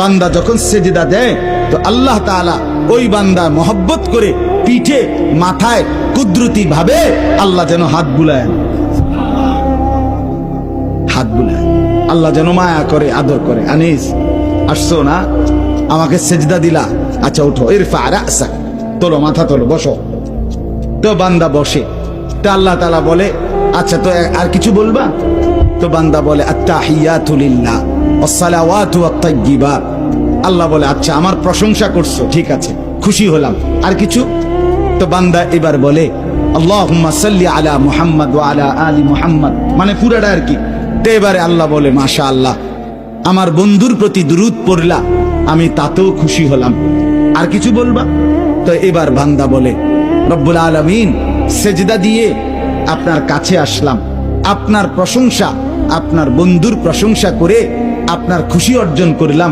বান্দা যখন সেজদা দেয় তো আল্লাহ তাআলা ওই বান্দা মহব্বত করে পিঠে মাথায় কুদরতি ভাবে আল্লাহ যেন হাত বুলায়, হাত বুলায়, আল্লাহ যেন মায়া করে, আদর করে। আনিস আসছো না, আমাকে সেজদা দিলা, আচ্ছা উঠো, ইরফা রাসাক, তোলো মাথা তোলো, বসো। তো বান্দা বসে, তো আল্লাহ তাআলা বলে আচ্ছা তো আর কিছু বলবা? তো বান্দা বলে আত্তাহিয়াতু লিল্লাহ ওয়াসসালাওয়াতু ওয়াত-তাইয়্যিবাত। আল্লাহ বলে আচ্ছা আমার প্রশংসা করছো, ঠিক আছে, খুশি হলাম, আর কিছু? তো বান্দা এবার বলে আল্লাহুম্মা সাল্লি আলা মুহাম্মদ ওয়া আলা আলি মুহাম্মদ, মানে পুরাটা আর কি। তো এবারে আল্লাহ বলে মাশাআল্লাহ, আমার বন্ধুর প্রতি দুরূদ পড়লা, আমি তাতেও খুশি হলাম, আর কিছু বলবা? তো এবার বান্দা বলে রব্বুল আলামিন, সেজদা দিয়ে আপনার কাছে আসলাম, আপনার প্রশংসা, আপনার বন্ধুর প্রশংসা করে আপনার খুশি অর্জন করলাম,